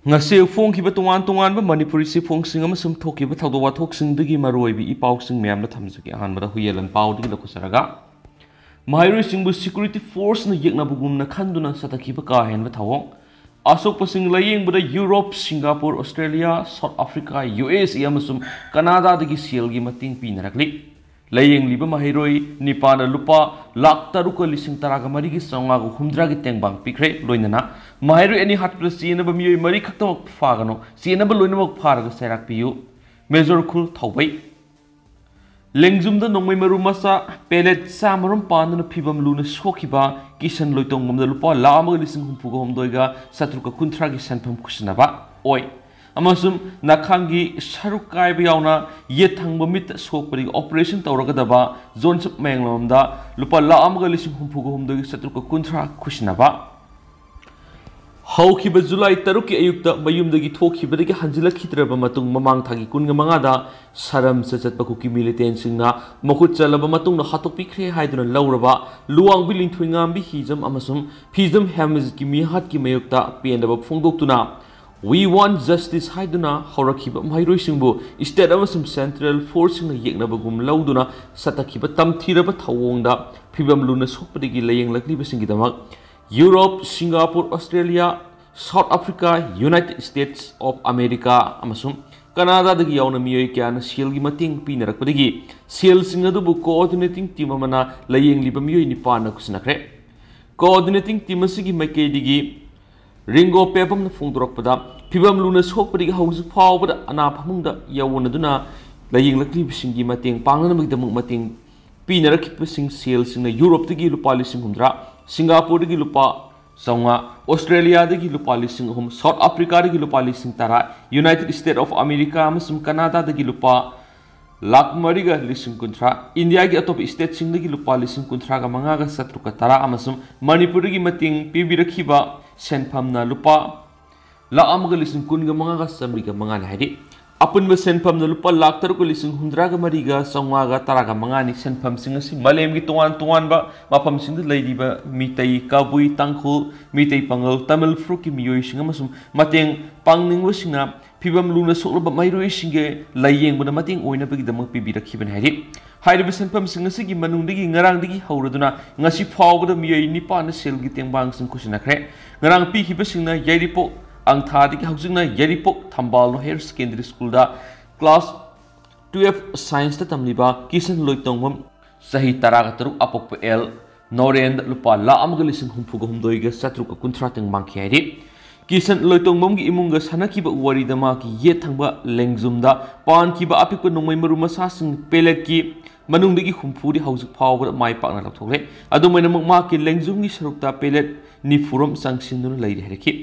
ngase phongkiba tongan manipuri si phongsing amasum thokiba thawdo wathoksing digi maroibi ipausing meyamna thamjaki ahanbada huyelan paudi lokosaraga mahairoi singbu security force na yekna bugumna khanduna satakiba ka henba thawong asok pasing layengbuda Europe, Singapore, Australia, South Africa, USA amasum Canada digi sielgi mating pinarakli layeng liba mahairoi nipana lupa lakh taruka lising taraga marigi sangagu humdragi tengbang pikre loinana mahairoi ani hatpla sienaba miyoi mari khakta fagano sienaba loinama pharaga serak piyu major khul thawbai lengjumda nongmai maru masa pelet samarum pandana phibam luna sokhiba kisan loitongmda lupa lama lising humpuga homdoiga satruka kunthra gi sanpham khusnaba oi amasum nakhangi sarukai biyauna yethangba mit sokpari operation tawragadaba zone sub menglomda lupa lama lising humpuga homdoiga satruka kunthra khusnaba haukiba July 3 ayukta mayumdagi thokibadagi hanjilakhidraba matung mamang thagi kunga mangada saram sachatpa kuki militant singna makut chalaba matungna hatokpikre haiduna lauraba luwang biling thuingam bi hijam amasum phijam hamiz ki mi hat ki mayukta pendaba phongdoktuna we want justice haiduna horakhiba mairoi singbu state amasum central force singna yeknaba gum lauduna satakhiba tamthiraba thawongda phibam luna sokpadagi layeng lakliba singidamak Europe, Singapore, Australia, South Africa, United States of America, amasum Canada dagi yauna miyoi kya seal gi mating pinarakpadagi seal singadubu coordinating team amana layeng liba miyoi nipana kusinakre coordinating team asigi maikei digi ringo pepam na phongdorakpada phibam luna sokpadagi hausu phawbada ana phamungda yawonaduna layeng lakli bisingi mating pangnana magdamuk mating pinarakipasing seal singna Europe dagi lupa lising humdra Singapore dagi lupa saunga Australia dagi lupa lising hum South Africa dagi lupa lising tara United States of America amasum Canada dagi lupa lakh mariga lising kunthra India gi atop state sing dagi lupa lising kunthra ga manga ga satruka tara amasum Manipur dagi mating pibirakhiba senphamna lupa lakh amaga lising kun ga manga ga samri ga manga ni haidi apun senpam na lupa lakh taruka lising hundra ga mariga saunga ga tara ga manga ni senpam singasi malem gi tuan ba mapam sing laidiba mitai kabui tangkhul mitai pangal tamil fruki miyoi singa masum mateng pangningwa singa phibam luna soklaba mairoi singe layeng buna mateng oina bagi damak pibirakhiban hairi hairiba senpam singasi gi manungdagi ngarang dagi hauraduna ngasi phawbada miyoi nipa na sel gi tengbang sing kusinakre ngarang pi khiba singna yairipo ang thadi ki haujingna yaripok thambal no higher secondary school da class 12 science ta tamliba kisan loitongmam sahi taraga taruk apok el norend lupa la amga lising humpuga humdoiga satruka kunthra teng mangki hairi kisan loitongmam gi imunga sanakiba wari dama ki ye thangba lengjumda pan kiba apikpa nongmai maru masa sing pelet ki manungdagi humphudi haujuk phawba mai pakna lathokle adumaina ma ki lengjumgi sarukta pelet ni furom sangsinuna leiri heriki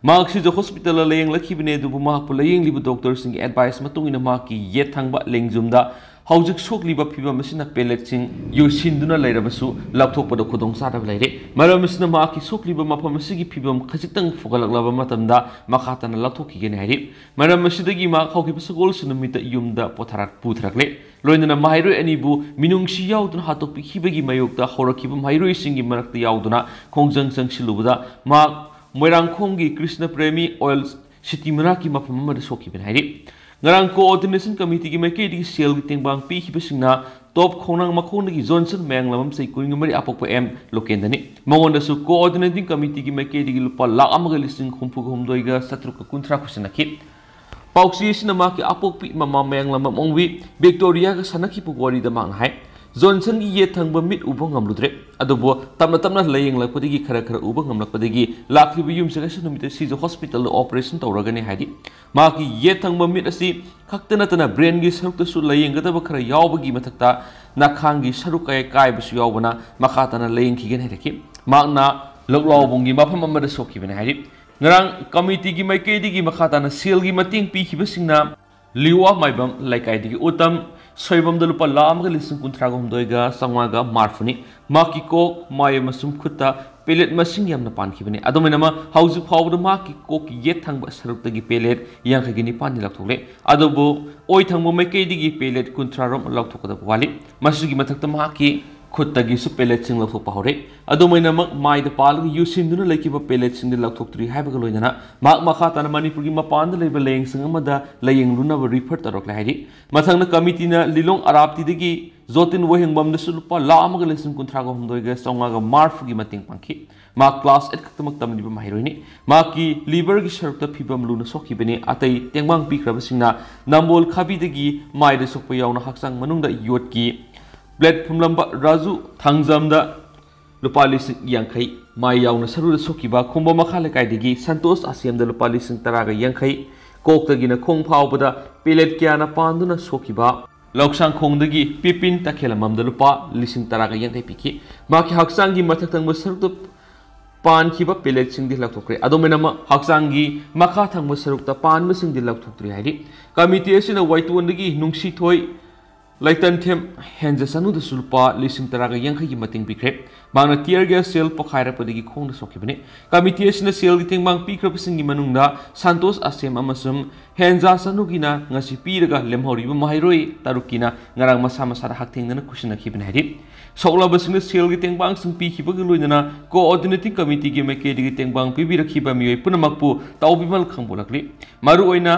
Maksud hospital layeng lakhibine dubu mahpu layeng libu doctor sing advice matungina maki ye thangba lengjumda haujik sok liba phiba masina pellet sing yu sinduna leirabasu lapthokpada khudong sadab leire maramasina maki sok liba mafam sigi phibam khajitang fogalaklaba matamda makhatana lapthokki gene hari maramasidagi ma khawki pasagol sunumita yumda potharak puthrakle loinana mahairoi anibu minungsi yauduna hatokpi khibagi mayokta horakiba mahairoi singi marakta yauduna khongjang changsilubuda ma Moirangkhonggi Krishna Premi Oil City Manaki mafam amada sokhiben hairi ngarang coordination committee gi maikei digi sel gi tengbang pi khibasingna top khonang makhonagi Johnson menglamam sei kuring mari apokpa m lokendani mongonda su coordinating committee gi maikei digi lupa lakh amaga lising khumpu humdoiga satruka kunthra khusinaki pauksi sina ma ki apokpi mama menglamam ongwi Victoria ga sanaki pu wari da mang hai Johnson gi ye thangba mit uba ngamludre adubo tamna layeng lakpadagi khara uba ngamlakpadagi laklibi yum sega sunumita sijo hospital operation tawragani haidi ma ki ye thangba mit asi khaktana tana brain gi sarukta su layeng gadaba khara yawbagi mathakta nakhangi sarukai kai bisu yawbana makhatana layeng khigen hereki magna loklawbongi mafam amada sokhibene haidi ngarang committee gi maikei digi makhatana sel gi mating pi khibasingna liwa maibam laikai digi utam soibam da lupa lam ga lising kuntraga humdoiga sangwaga marfuni maki kok mayamsu khutta pelet masing yamna pankhibani adomena ma hauju phawda maki kok ye thangba saruktagi pelet yangkhagini pani lakthokle adobo oi thangbo maikei digi pelet kuntrarom lakthokada wali masigi mathakta maki खुत्तगिसु पेलेटसिंग लौथोकपा हौरे अदुमैनमक माइद पालग युसिंदुना लेकिबा पेलेटसिंग लौथोक्तरि हाइबगा लोइनना माक मखाताना मणिपुरगी मपानदा लेबा लेयंसिंग अमदा लेयंगलुनाबा refer तरोकले हाइदि मथंगना कमिटीना Lilong अराप्तिदगी जोतिन वहिंगबमदसु लुपा लामगा lacing कुंथ्रागा हमदोइगा चौंगागा मार्फगी मतेंग पांखि मा class 8 खक्तमक तमनिबा माहिरोइनि माकी लिवरगी सरुकता फिबम लुना सोखिबनि अतै तेंबांग पिख्रबसिंगना नम्बोल खाबिदगी माइदा सोकपा यावना हक्सांग मनुंगदा योटकी platform लंबा राजू थांगजामदा लुपा लिसिंग यांखै माइ यावना सरुदा सोखिबा खुंबा मखा लेकाइदगी संतोष आसियमदा लुपा लिसिंग तरागा यांखै कोकतगिना खोंग फावबदा pellet क्याना पांदुना सोखिबा लौक्सांग खोंगदगी पिपिन तखेलममदा लुपा लिसिंग तरागा यांखै पिखि माकी हक्सांगी मथक्तंगबा सरुदा पानखिबा पेलेटसिंगदि लौथोक्रे अदोमेनम हक्सांगी मखा थंगबा सरुकता पानबसिंगदि लौथोक्तरि हाइदि committee असिना वाइतोनदगी नुंगसी थोय लैतनथेम हेंजसनुदा सुलपा लिसिंग तरागा यांखैगी मतिंग पिख्रे मांगना टियर गैस सेल पखाइरपदगी खोंगदा सोखिबनि कमिटी असिना सेलगी तेंबांग पिख्रबसिंगी मनुंगदा संतोष आसेम अमसुम हेंजासनुगिना ngasi पीरगा लेमहौरिबा माहिरोइ तारुकिना ngarang masa masa hakthengna kusinakibni हाइदि सौलाबसिंग सेलगी तेंबांग सिंग पिखिबगी लोइनना कोऑर्डिनेटिंग कमिटी गी मेकेडिगी तेंबांग पिबिरखिबा मियोय पुनमकपु ताउबिमल खंगबोलकलि मारु ओइना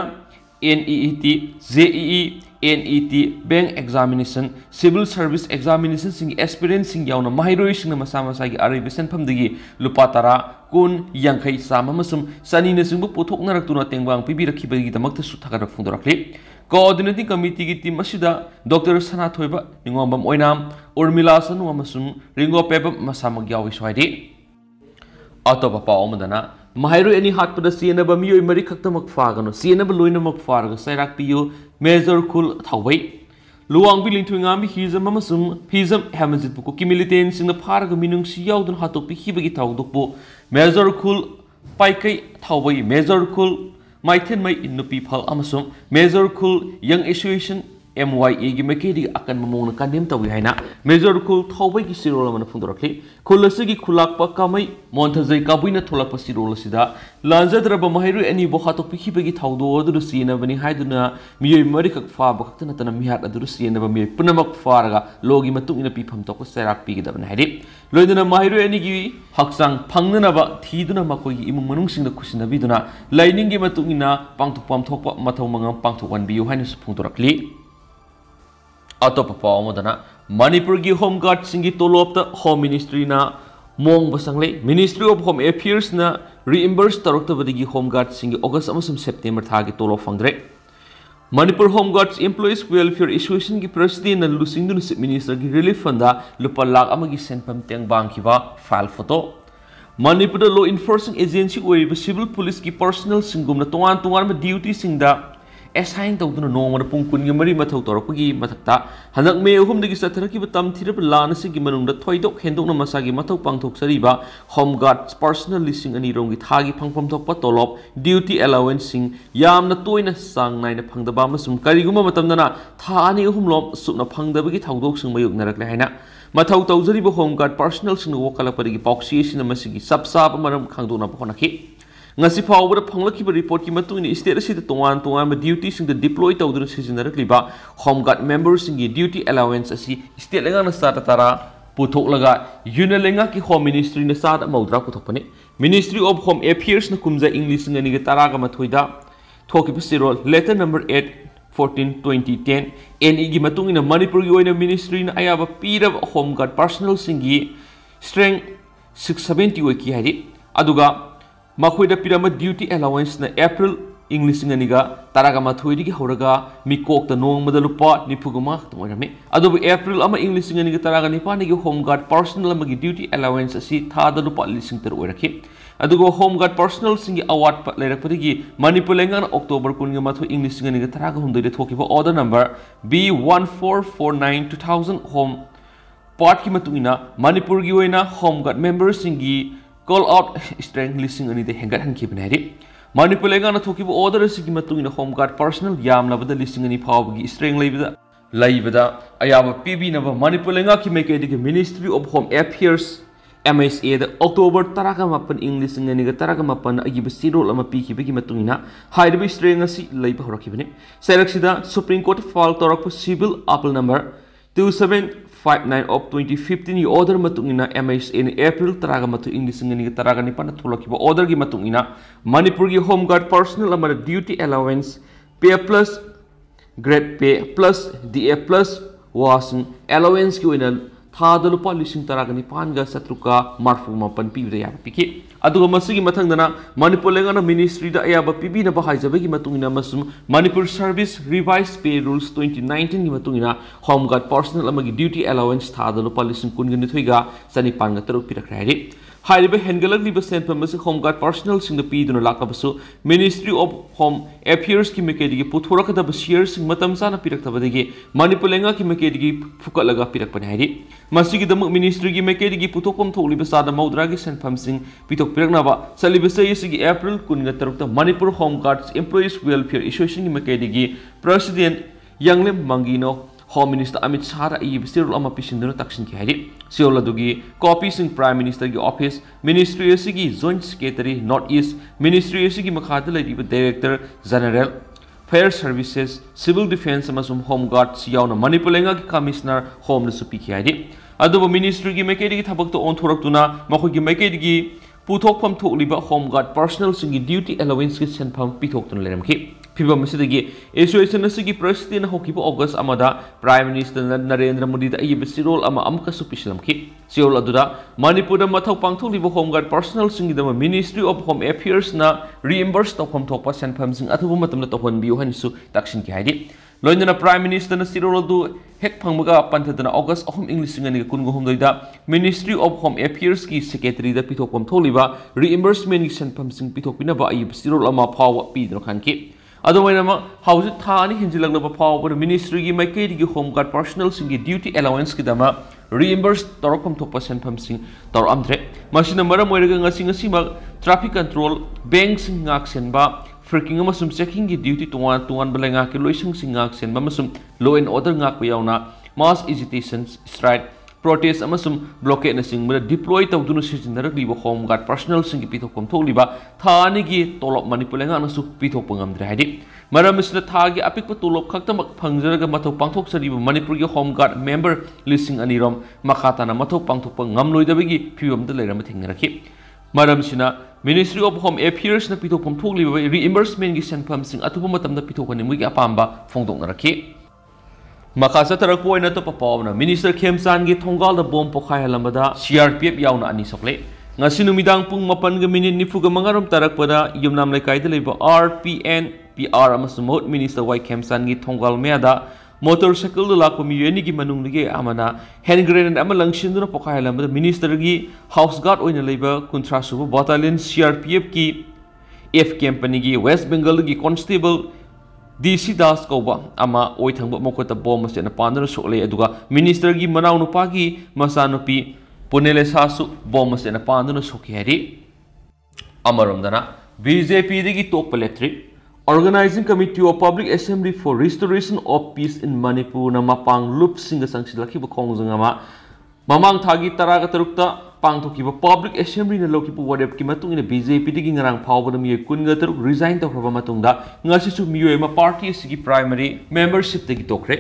NEET JEE NET bank examination civil service examination सिंग एस्पिरेंट सिंग यावना माहिरोइ सिंग मसा मसा गी अरैब सेनफमदगी लुपा तरा कुन यांखै साममसुम सनीना सिंगबु पुथोकनरक्तुना तेंबांग पिबिरखिबगी दमक्ता सुथागरक फुंदोरखलि कोऑर्डिनेटिंग कमिटी की टीम असिदा डॉक्टर सनाथोइबा निंगोंबम ओइनाम उर्मिला सनु अमसुम रिंगोपेब मसामक यावि स्वाइदि अतोपा पाव अमदना माहिरो एनी हाटपदा सियनबा मियोय मरि खक्तमक फागनो सियनबा लोइनमक फारगा सैराक पियो मेजर खुल थावै लुवांग बिलिंथुंगामि हिजम अमसुम हिजम हेमजित बुको किमिलिटेन सिंगना फारगा मिनुंगसि यावदन हाटोपि हिबगी थावदोकपो मेजर खुल पाइकै थावै मेजर खुल माइथेन मई इन्नुपी फल अमसुम मेजर खुल यंग एसोसिएशन MYA गी मेकेडी अकन ममोंग कानेम तवी हाइना मेजर खुल थौबै की सिरोल मन फुंदरखलि खुल असगी खुलाक प कामै मोन्थजै काबुइना थोलक प सिरोल सिदा लांजद्रब महिरु एनी बो हातो पिखिबगी थाउदो अदुरु सियनबनि हाइदुना मियोय मरिखक फा बखतन तन मिहात अदुरु सियनब मियोय पुनमक फारगा लोगी मतुंगिना पिफम तोक सेराक पिगदबन हाइदि लोइदना महिरु एनी गी हक्सांग फंगनब थीदुना मकोई इमुंग मनुंगसिंग खुसिनबिदुना लाइनिंग गी मतुंगिना पांगथुपम थोकप मथौ मंगम पांगथुवन बियु हाइना फुंदरखलि अतोपा पाव अमदना मणिपुर की होम गार्ड सिंगी तोलोप होम मिनिस्ट्री ना मोंग बसंगले मिनिस्ट्री ऑफ होम अफेयर्स ना रिइंबर्स तरोक्तबदगी होम गार्ड सिंगी अगस्त अमसुम सेप्टेम्बर थागी तोलोप फंगद्रे Manipur home guards employees welfare association की प्रेसिडेंट लुसिंगदुन चीफ मिनिस्टर की रिलीफ फंड लुपा लाख अमगी सेनफम तेंग बांगखिबा file photo Manipur law enforcing agency ओइब सिविल पुलिस की पर्सनल सिंगुमना तोंगान तोंगान ड्यूटी सिंगदा एसाइन तौदुना नोंगमर पुंग कुनगी मरी मथौ तौरपगी मथक्ता हनक मे अहुमदगी सथरकिब तमथिरब लानसिगी मनुंगदा थोइदोक हेंदोकना मसागी मथौ पांगथोकसरीबा होम गार्ड पर्सनल लिसिंग अनि रोंगी थागी फंगफम थोकपा तोलोप ड्यूटी अलाउंस सिंग यामना तोइना सांग नाइना फंगदबा अमसुम करिगुमा मतमदना था अनि अहुमलोम सुना फंगदबगी थौदोक सिंग मयुगनरकले हाइना मथौ तौजरीबा होम गार्ड पर्सनल सिंग वोकलपदगी पॉक्सिएशन मसिगी सबसाब मरम खांदोना बखोनखि ngasi fawbada phanglakiba report ki matungni state asida tongan tongan ma duty sing the deploy tawduna sizinarikliba home guard members sing duty allowance asi state lenga na sata tara putholaga unalenga ki home ministry na sata maudra puthopane ministry of home affairs na kumja english ngani ga taraga mathoida thokiba sirol letter number 8 14 2010 NE gi matungina manipur gi oina ministry na ayaba pirab home guard personal singi strength 670 oi ki hari aduga मखोइदा पिराम duty allowance न अप्रैल English ngani taraga mathoi gi horaga mikok ta nong mada lupa nipuguma tmoirame adobu April ama English ngani ga taraga nipani gi home guard personal ama gi duty allowance asi tha da lupa lising ter oiraki adugo home guard personal singi award pa lerakpadi gi Manipur lengan October kun ga mathoi English ngani ga taraga hundoi de thokiba order number B1449 2000 home part ki matungina Manipur gi oina home guard members singi call out strength listing ani de hengat han ki banari Manipur lengan thokiba order singi matungina home guard personal yam labada listing ani phawb gi strength laibada ayaba PB naba Manipur lenga ki make the Ministry of Home Affairs MSA the October taraga mapan English ngani ga taraga mapan agiba sirol ama pi ki bigi matungina haidabi strength asi laiba horakibani seleksida Supreme Court file torak civil appeal number 27 59 of 2015 की order matungina MHA in April taraga matu English ngani taraga ni pana thulakiba order gi matungina Manipur gi home guard personnel amara duty allowance pay plus grade pay plus DA plus was allowance ki oina thada lupa lising taraga ni panga satruka marfu mapan pibra ya piki aduga masigi mathangdana Manipur lengana ministry da ayaba pibi na bahaijabe gi matungina masum Manipur service revised pay rules 2019 gi matungina home guard personnel amagi duty allowance thada lupa lising kungani thoiga sani panga taruk pirakrai Haribe Hengalagli Senpam Home Guard personnel sing the Pidun Lakabasu, Ministry of Home Affairs Kimakedi, Puturaka the Bashir, Matamsana Pirakabadi, Manipulenga Kimakedi, Fukalaga Pirakpanadi, Masigi the Ministry Kimakedi, Putokum to Libasada Maudragi Senpam Sing, Pitok Piranava, Salibasay April Kungatarukta, Manipur Home Guards Employees Welfare Association Kimakedi, President Younglim Mangino. Home Minister Amit Shah Ib Cyril Ama Pishinduna Takshin Kihari, Siola Dugi, copies in Prime Minister Office, Ministry Sigi, Joint Secretary, Northeast, Ministry Sigi Makadala Director General, Fair Services, Civil Defense Amasum Home Guard, Siauna, Manipulenga Commissioner, Home Supi Kihari, Adobo Ministry Makedi Tabakto on Turakuna, Mahogi Makedi, Putok Pam Toliba, Home Guard, Personal Singi Duty Allowance and Pam Pitok to Lemki. People Missigi, Association Sigi President Hokipo August Amada, Prime Minister Narendra Modi, the Ibisirol Ama Amka Supishamki, Siola Duda, Manipura Matau Pangto Livo Home Guard Personal Singi, the Ministry of Home Affairs na reimbursed of Home Topas and Pamsing Atumatam Topan Biohansu, Takshin Kihadi. London Prime Minister Nasirol do Hek Pangmaga Pantana August Home English and Kungo Home Doida, Ministry of Home Affairs Ki Secretary the Pitopom Toliva, reimbursement San Pamsing Pitopinaba Ibisirol Ama Power Pedro Kanki. Otherwise, how is it Tani Hinjilang power the Ministry Makedi Home Guard personnel singi duty allowance Kidama reimbursed Torocom Topas and Pamsing Tor Amtre, Machina Maramwega Sima traffic control, banks in Aksenba, freaking Amasum checking duty to one Belanga Kiloising Singaksen, Mamasum law and order Ngakwiona, mass agitations, strike. Protest amasum blockade na sing deploy taw dunu sijin directly bo home guard personnel sing pitok kom tholiba thani gi tolop manipulenga na su pitok pangam dre hadi maram isna thagi apik pa tolop khakta mak phangjaraga matho pangthok sariba manipur gi home guard member listing anirom makhata na matho pangthok pangam loidabagi phiwam da leiram thingrakhi maram sina Ministry of Home Affairs na pitok pom tholiba reimbursement gi senpam sing atupa matam na pitok ani mugi apamba phongdok na rakhi Makasa tarakpo na to papawna Minister Khemsan gi thonggal da bom pokhai halamada CRPF yauna ani sokle ngasi numidang pung 8 ga minute nifuga mangarom tarakpada yumnam lekai da leba RPN PR amasumot Minister Y Khemsan gi thonggal meada motorcycle da lakpo miyeni gi manung gi amana hand grenade ama langsinduna pokhai halamada Minister gi house guard oina leba kuntra subu battalion CRPF ki F company gi West Bengal gi constable DC Das Koba ama oithangba mokota bom se na pandra sole aduga minister gi manau nu pagi masanupi punele sasu bom se na pandra soki hari amaramdana BJP digi top electric organizing committee of public assembly for restoration of peace in Manipur na mapang lup singa sangsilaki ba khongjanga mamang thagi taraga tarukta pangthokiba public assembly na lokipu wadep ki matung ina BJP digi ngarang phawbana mi kunga taruk resign tawraba matungda ngasi su miyo ma party sigi primary membership digi tokre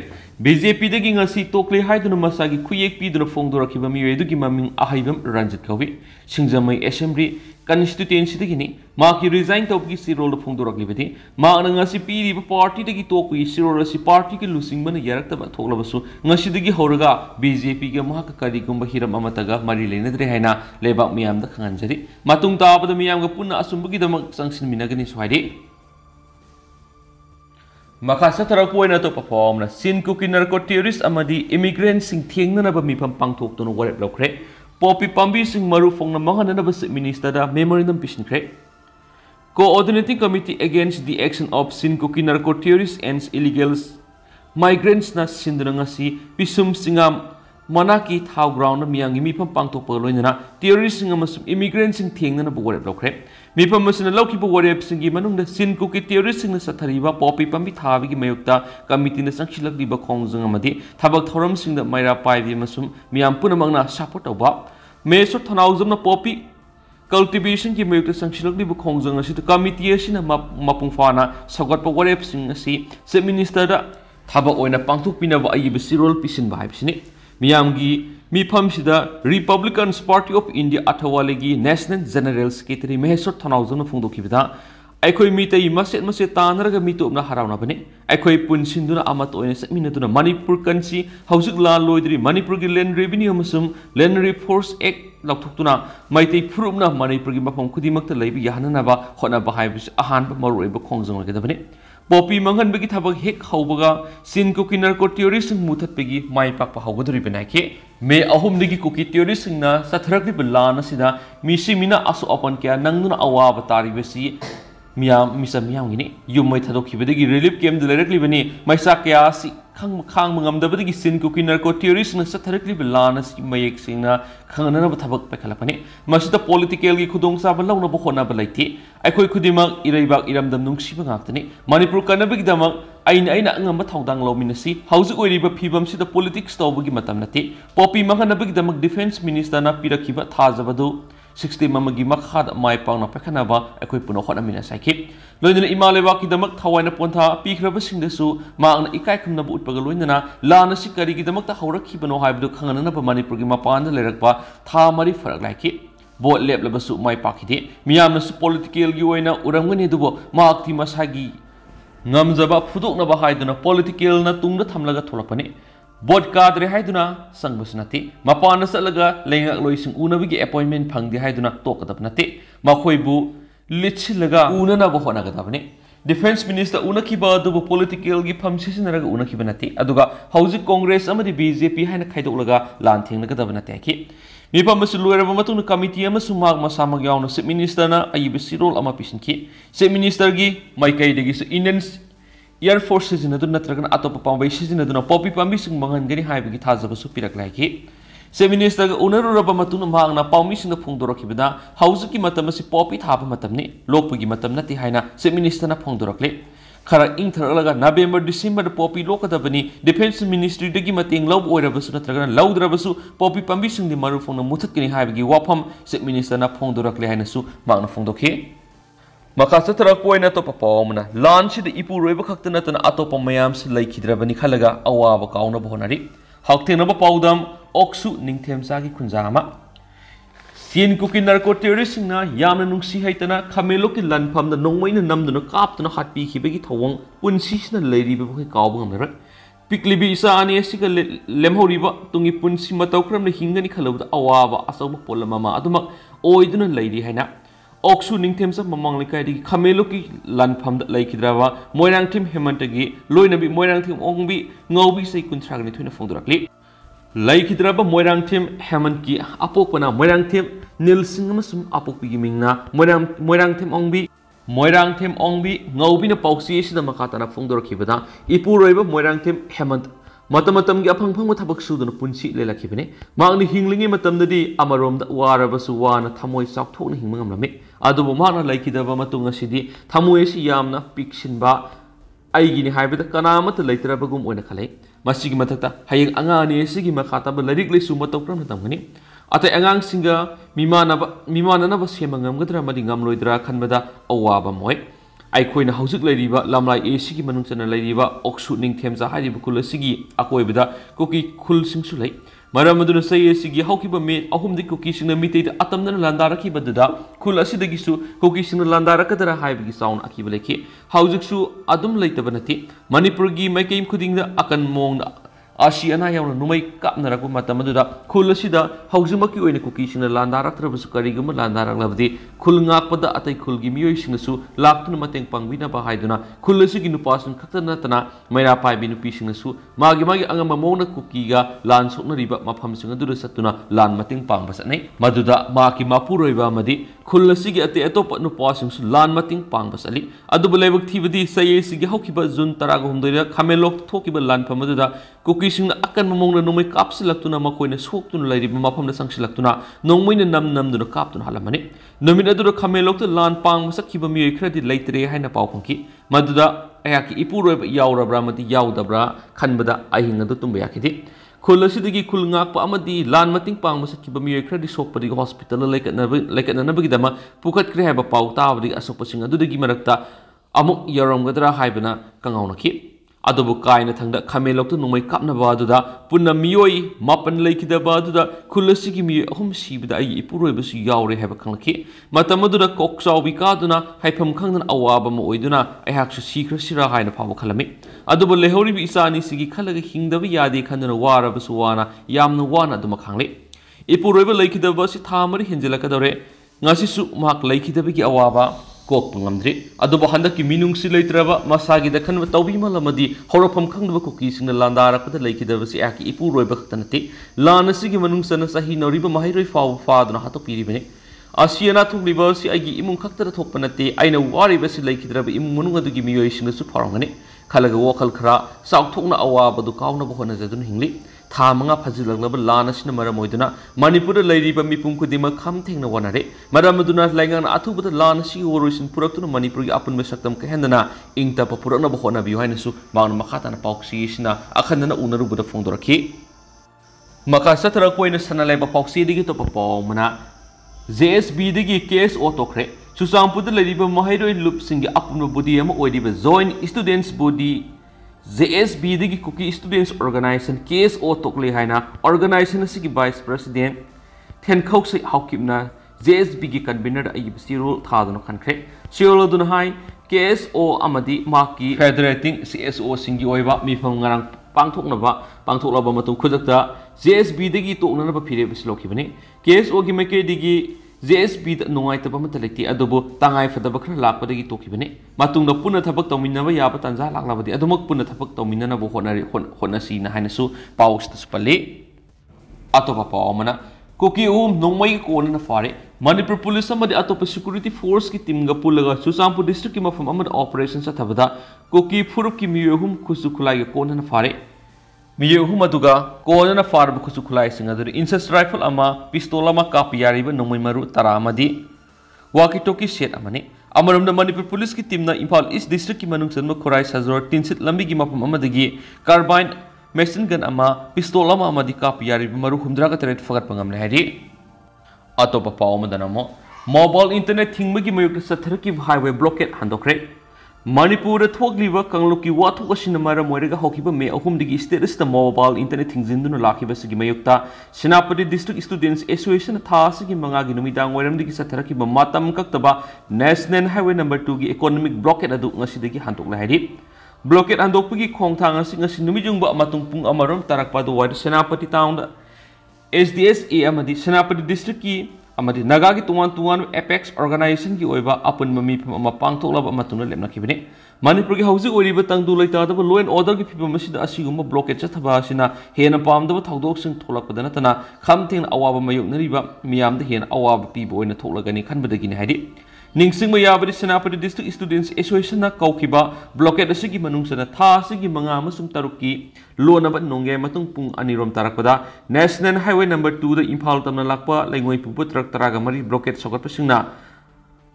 BJP digi ngasi tokle haiduna masagi khuyek piduna phongdora kiba miyo dugi maming ahaibam Ranjit Kawi singjamai assembly constituency digi ni ma ki resign tawki si role phongdora libeti ma ngasi piri party digi tokui si role si party ki losing bana yarakta ba thoklabasu ngasi digi horaga BJP ga ma ka kari gumba hiram amataga mari lenadre haina lebak miyam da khanjari matung tabada miyam ga punna asumbugi damak sangsin minagani swadi makasa tarakpo na to perform na sin kuki narco terrorist amadi immigrant sing thiengna na ba mipam pangthok to no warep lokre popi pambi sing maru phong na mangana na ba minister da memorandum pishin kre coordinating committee against the action of sin kuki narco terrorists and illegal migrants na sindra ngasi pisum singam Manaki thau ground na miyang mipam pangtok pagloina terrorist sing amasum immigrants sing thiengna na buwarep lokre mipam masina lauki buwarep singi manung da sin kuki terrorist sing na sathariba popi pambi thabi gi mayukta committee na sangshilak diba khongjang amadi thabak thoram sing da maira paibi masum miyam punamangna support oba meso thanaujam na popi cultivation ki mayukta sangshilak diba khongjang asi committee asina mapung fana sagat buwarep sing asi se minister da thabak oina pangthok pinaba ayi bisirol pisin ba haibsini मियामगी मीफमसिदा republicans party of India अथवालेगी national general secretary Maheshwar Thounaojam फोंदोखिबदा अखोई मितई मसेत मसेत तानरगा मितोबना हरावनाबने अखोई पुनसिंदुना अमत ओइने समिनदुना मणिपुर कंसी हौजिक ला लोइद्री मणिपुर की लैंड रेवेन्यू अमसुम लैंड रिफोर्स एक्ट लौथुक्तुना मैतई फुरुबना मणिपुर की मफम खुदिमक्ता लैबि याहननाबा होनाबा हाइबिस अहानबा मरुइबा खोंजंगलगदबने पोपी मंगनबगी थबक हेक हौबगा सिन कुकी नर्को टेरोरिस्ट मुथतपगी माइ पाकपा हौगदरिबनाके मे अहुमदगी कुकी टेरोरिस्ट सिंगना सथरकलिब लान असिदा मिसि मिना असो अपन क्या नंगनुना अवाब तारिबसी मियाम मिसा मियामगिनी युमै थदोखिबदगी रिलीफ कैम्प लेरकलिबनी मैसा कयासी खांग मंगमदबदगी सिन कुकी नर्को टेरोरिस्ट न सथरकलिब लान असि मयेक सिंगना खांगननब थबक पैखलपने मसिदा पॉलिटिकल की खुदोंसाब लौनब होनाब लैते अखोई खुदिमक इरैबाक इरमदम नुंगसिब गाक्तने मणिपुर कनबगिदमक अइना अंगम थौदांग लौमिनसी हौजिक ओइरिबा फिबमसिदा पॉलिटिक्स तौबगी मतम नते पोपी मंगनबगिदमक डिफेंस मिनिस्टरना पिरखिबा थाजबदु 60 ममगी मखाद माइ पावना पैखनाबा अखोई पुनो होनामिना साइखि लोइनना इमा लेबाकिदमक थवाइना पोंथा पिख्रबसिंगदसु मांगना इकाय खमनबु उत्पग लोइनना लानसि करिगिदमकता हौरखिबनो हाइबदु खंगननबा मणिपुरगी मपानदा लेरकपा था मरि फरक लाइखि बोट लेबलबसु माइ पाखिदे मियामनसु पॉलिटिकल की ओइना उरमगनि दुबो माक्ति मसागी ngamjaba phudoknaba haiduna political na tungda thamlaga tholakpani board kadre haiduna sangbasnati mapana salaga lengak loising unabigi appointment phangdi haiduna tokadapnati makhoibu lichilaga unana bo honagadabne defense minister unakiba dubu political gi phamsisinaraga unakibanati aduga hauji congress amadi bjp haina khaidolaga lan thengnagadabnati ki मिफमसु लोयरबा मतुन committee अमसु माग मसामग यावना chief minister ना अयिब सिरोल अमा पिसिनखि chief minister गी माइकाइदगी Indian air force सिजिनदु नत्रगन अतोप पांबै सिजिनदुना Poppy पांबी सिंग मंगनगनि हाइबगी थाजबसु पिरकलाइखि chief minister ग उनरुरबा मतुन मागना पाउमी सिंग फोंदोरखिबदा हाउजुकी मतमसि पॉपी थाबा मतमनि लोकपगी मतम नति हाइना चीफ मिनिस्टर ना फोंदोरखले खरा इंथरलगा नवेंबर डिसेंबर पॉपी लोकदबनी डिफेंस मिनिस्ट्री दगी मतेंग लौ ओइरबसु नत्रगन लौद्रबसु पॉपी पांबी सिंगदि मरु फोंना मुथतकनि हाइबगी वाफम चीफ मिनिस्टर ना फोंदोरखले हाइनसु मागना फोंदोखे मखासा तरक पोइना तो पपावमना लान सिद इपुरोइब खक्त नतना अतोप मयामस leikhidribani khallaga awaba kaonaba honari haktenaba पाउदम ओक्सु निंगथेमसागी खुंजामा सीन कुकी नर्को टेरोरिस्ट सिंगना यामना नुंगसी हैतना खमेलो की लनफमदा नोंगमैना नमदुना कापतना हाटपीखिबगी थवंग पुनसिसना लैरिबा बखै कावब ngamnara पिकलिबि इसा आने सिगा लेमहौरिबा तुंगी पुनसि मतौक्रमना हिंगनि खलबदा अवाबा असौबा पोलमामा अदुमक ओइदुना लैरि हैना ओक्सु निंगथेमसा ममंग लेकाइदि खमेलो की लनफमदा leikhidraba मोइरांगथिम हेमंतगी लोइनबि मोइरांगथिम ओंगबि ngौबि सै कुनथ्रागनि थुइना फोंदोरखलि leikhidraba मोइरांगथिम हेमंत की अपोकना मोइरांगथिम नीलसिंग अमसुम अपोकपि मिंगना मोइरांगथिम ओंगबि ngौबिना पाउसी सिदा मखातना फोंदोरखिबदा इपुरोइबा मोइरांगथिम हेमंत मतमतम की अफंगफंग थबक सुदुना पुंसी लेलाखिबने मांगनि हिंगलिंगी मतमददी अमरोमदा वारबसु वाना थमोय चाकथोकना हिंगमंगमलमे अदुबो माना leikhidaba मतुंग असिदि थमोयसि यामना पिक्सिनबा आइगिनि हाइबदा कनामत leitrabagum ओइना खलै मसिगी मथकता हयेंग अंगानि सिगी मखाताब लरिक लेसु मतौक्रम तमगनि अतै अंगांग सिंगा मिमाननबा सेमंगमगद्रा मदि ngamloidra खनबदा अवाबा मोय आइखोइना हौजिक लैरिबा लामलाइ एसिगी मनुंगचना लैरिबा ओक्सु निंगथेमजा हारिबा खुल सिगी अकोइबदा कुकी खुल सिंगसु लै मरम अदुना सै एसिगी हौकिबा मे अहुमदि कुकी सिंगना मितेदा अतमदना लांदारखिबदुदा खुल असिदगिसु कुकी सिंगना लांदारकदरा हाइबगी साउन अकिबा लेखि हौजिकसु अदुम लैतबा नति मणिपुरगी मैकेम खुदिंगदा अकन मोंगदा आशी अना यावना नुमै कापनरकु मतमदुदा खुल असिदा हौजिमकी ओइना कुकी सिंगना लांदारक्त्रबसु करिगुम लांदारक्लबदि खुल ngakpada अतै खुलगी मियोइ सिंगसु लाक्तुना मतेंग पांगबिना हाइदुना खुल असिगी नुपासिन खक्त नतना मैरा पाइबि नुपि सिंगसु मागी अंगमा मोंगना कुकीगा लान सोकनरिबा मफम सिंग दुर सत्तुना लान मतेंग पांगबा सनै मदुदा माकी मापुरोइबा मदि खुल असिगी अते अतोप नुपासिंगसु लान मतेंग पांगबा सली अदुबु लेबक थिबदि सयेसिगी हौकिबा जुन 13 खामेलोक थोकिबा लान फमदुदा कुकीसिंग अकन मोंगना नुमै कापसिलक्तुना मकोइना सोक्तुना लैरिबा मफमदा संगसिलक्तुना नोंमैना नमदुना कापतुना हालमनि नमिन अदुरा खामेलोकता लान पांग मसखिबा मियोइ खरदि लैतरे हाइना पाउ फंखि मदुदा अयाकी इपुरोइबा यावरब्रा मदि यावदब्रा खनबदा अहिंग अदु तुंबा याखिदि खुल असिदगी खुल ngakpa amadi lan mating pang masakhiba miyoइ खरदि सोकपदि हॉस्पिटल leikananabagidama पुखत्क्रे हाइबा पाउ ताबदि असोकपसिंग अदुदगी मरक्ता अमुक यरमगदरा हाइबना कंगाउनखि अदुबु कायना थंगदा खमेलोक्तु नोंमै कापनबा अदुदा पुन्ना मियोई मापन लेखिदबा अदुदा खुलसिगी मियोई अहुम सिबदा आई इपुरोइबसु यावरे हैबा खंगलखि मतम अदुदा कोकचाउबि कादुना हाइफम खंगदन अवाबा म ओइदुना अहाकसु सिख्रसिरा हायना फाबो खलमि अदुबु लेहौरिबि इसानी सिगी खलगा हिंगदबा यादे खंदना वारबसु वाना यामना वाना अदुमा खंगले इपुरोइबा लेखिदबसि थामरि हिंजलकदौरे ngasisu mak leikhidabigi awaba kok pangamdri aduba handaki minungsi leitraba masagi da khanwa tawbi malamadi horofam khangdaba kuki singna landara pada leikhidabasi aki ipuroiba khtanati lanasigi manungsana sahi noriba mahairoi faw faadna hato piribene asiana thuliba si agi imung khaktara thokpanati aina waribasi leikhidaba imung manungadugi miyoi singna su farangani khalaga wakal khara saukthokna awaba du kauna bohona jadun hingli थामंगा फजिलगलब लानसिन मरमोइदना Manipur लैरिबा मिपुम खुदिमा खम थेंगना वनारे मरमदुना लाइंगान अथुबद लानसि ओरोइसिन पुरक्तुना मणिपुरगी अपुन सकतम कहेंदना इंगता पुरकना बहोना बियो हाइनसु माउन मखाताना पाउक्सिसिना अखंदना उनरुबद फोंदोरखि मका सतरा कोइना सनालेबा पाउक्सिदिगी तो पपौमना JSB दिगी case ओतोखरे सुसांपुद लैरिबा महिरोइ लुपसिंगी अपुन बुदी अमा ओइदिबा जॉइंट स्टूडेंट्स बॉडी JSB दगी कुकी स्टूडेंट्स ऑर्गेनाइजेशन केस ओ तोकले हाइना ऑर्गेनाइजेशन असि वाइस प्रेसिडेंट थेनखौक से हाउकिबना JSB की कन्वीनर अयि सिरोल थादन खनख्रे सिरोल दुन हाई KSO अमदी माकी फेडरेटिंग CSO सिंगी ओइबा मिफम ngarang पांथोकलबा मतुं खुजक्ता JSB दगी तोकननबा फिरे बिसलोखिबने KSO की मेके दगी JSB नोंगाइतबा मतलेक्ति अदुबो तांगाइ फदबा खर लाकपदगी तोखिबने मातुंग पुन थबक तौमिनबा याबा तंजा लाकलाबदि अदुमक पुन थबक तौमिननबो होनसी ना हाइनसु पाउस्टसु पल्ले अतोपा पावमना कुकी नोंमै कोनना फारे मणिपुर पुलिस अमदि अतोपा सिक्युरिटी फोर्स की टीम गा पुलगा सुसांपु डिस्ट्रिक्ट की मफम अमद ऑपरेशन सथबदा कुकी फुरुप की मियुहुम खुसु खुलाई कोनना फारे मियुहुम अदुगा कोनना फारब खुसु खुलाई सिंग अदु इंसस राइफल अमा पिस्तोल अमा कापि यारिबा नोंमै मरु तरा अमदि वाकी टोकी सेट अमने अमरमदा मणिपुर पुलिस की टीम ना इम्फाल ईस्ट डिस्ट्रिक्ट की मनुंग सनम खुराई सजोर तिनसित लंबी की मफम अमदगी कार्बाइन मेसिन गन अमा पिस्तोल अमा अमदि कापि यारिबा मरु हुमद्रागा तरेट फगत पंगमने हाइरि अतोपा पाव अमदनमो मोबाइल इंटरनेट थिंगमगी मयुक्त सथर की हाईवे ब्लॉकेट हंदोखरे मणिपुर थोगलिबा कंगलुकी वाथोकसिन मरम ओइरगा होखिबा मे अहुमदिगी स्टेटस द मोबाइल इंटरनेट थिंगजिन्दुन लाखिबसिगी मयुक्ता सेनापति डिस्ट्रिक्ट स्टूडेंट्स एसोसिएशन थासिगी मंगागी नुमिदांग ओइरमदिगी सथरकी मातम कक्तबा नेशनल हाईवे नंबर 2 की इकोनॉमिक ब्लॉकेट अदु ngasiदगी हंतोकला हाइरि ब्लॉकेट हंदोकपगी खोंगथांग असि ngasi नुमिजुंगबा मतुंग पुंग अमरम तरकपा दु वाइड सेनापति टाउन SDSA अमदि सेनापति डिस्ट्रिक्ट की अमदि नगा की तुवान एपेक्स ऑर्गेनाइजेशन की ओइबा अपन ममी फम पांगथोकलब मतुना लेमनखिबने मणिपुर की हौजिक ओइरिबा तंगदु लैतादब लॉ एंड ऑर्डर की फिबम असिदा असिगुम ब्लॉकेट चथबा असिना हेन पामदब थौदोकसिंग थोलकपदा नतना खमथेंग अवाबा मयोगनरिबा मियामद हेन अवाबा पीबो ओइना थोलगनी खनबदगिनि हाइदि निंगसिंग याबदि सेनापति डिस्ट्रिक्ट स्टूडेंट्स एसोसिएशन ना कौखिबा ब्लॉकेट असिगी मनुंगसना था असिगी मंगा अमसुंग तरुकी लोनब नोंगे मतुंग पुंग अनिरोम तारकपदा नेशनल हाईवे नंबर 2 द इम्फाल तमना लाकपा लैंगोई पुपु ट्रक तरागा मरी ब्लॉकेट सगतपसिंगना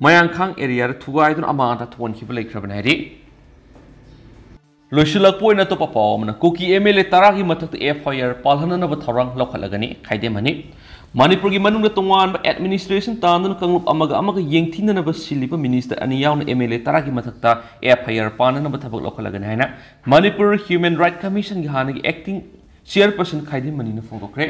मयांखांग एरिया थुगाइदुन अमाता थोनखिबा लैख्रबन हाइरि लोइसुलकपोइना तो पापावमना कुकी MLA तरागी मथक FIR पालहननब थौरंग लौखलगनी खाइदेमनि मणिपुर की मनुंग तोंगान एडमिनिस्ट्रेशन तांदन कंगलुप अमग अमग येंगथिननब सिलिब मिनिस्टर अनि याउन MLA तरागी मथकता FIR पाननब थबक लौखलगनी हाइना मणिपुर ह्यूमन राइट कमीशन की हानगी एक्टिंग चेयरपर्सन खाइदेमनि फोंदोखरे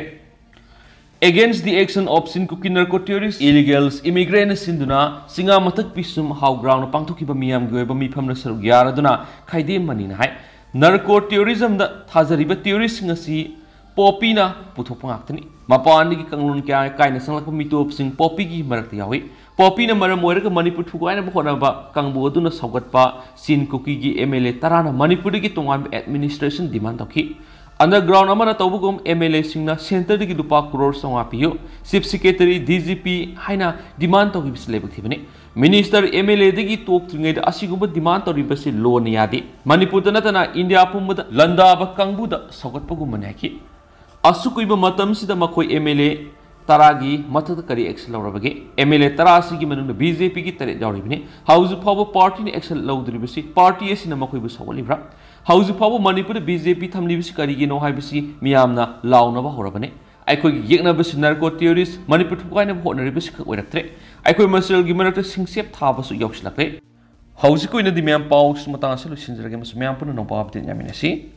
Against the action of sin cookie narco terrorists, illegals, immigrants sinduna, singa matak pisum how ground pangtokiba miyam goeba mifamna sarug yaraduna, kaide manina hai. Narco terrorism da thazariba terrorists ngasi popina putopangakani. Mapani ki kanglun kya kaina sanglakpa mitop sing popi ki marakti yawi. Popina maramoira Manipur thugaina bhonaba kangboduna saugatpa sin cookie ki MLA tarana Manipur ki tongan administration demand toki. Underground amana tawbugum MLA singna center digi lupa crore songa piyo chief secretary DGP haina demand to gibs lebthibane minister MLA digi tok tringai da asigumba demand to ribasi loan yadi manipur da natana india pumba landa ba kangbu da sogatpagum manaki asukuiba matam sida makoi MLA taragi mathada kari action lawrabage MLA tarasi gi manung BJP gi tare jawribine house power party ni action lawdribasi party asina makoi bu sawalibra House Power Manipur BJP Thamlibisi Karigino Hibisi Miamna Launava Horabane. I could Yeknabis narco theories, Manipur Tukaina Honoribis Wettre. I could Marcel Gimerata Singsep Tabasu Yokshlape. ꯍꯧꯖꯤꯛ ꯑꯣꯏꯅꯗꯤ ꯃꯌꯥꯝ ꯄꯥꯎ ꯃꯇꯥꯡ ꯑꯁꯤ ꯂꯣꯏꯁꯤꯟꯖꯔꯒꯦ ꯑꯃꯁꯨꯡ ꯃꯌꯥꯝ ꯄꯨꯟꯅ ꯅꯣꯡꯄꯥꯎ ꯑꯞꯗꯦꯠ ꯌꯥꯃꯤꯟꯅꯁꯤ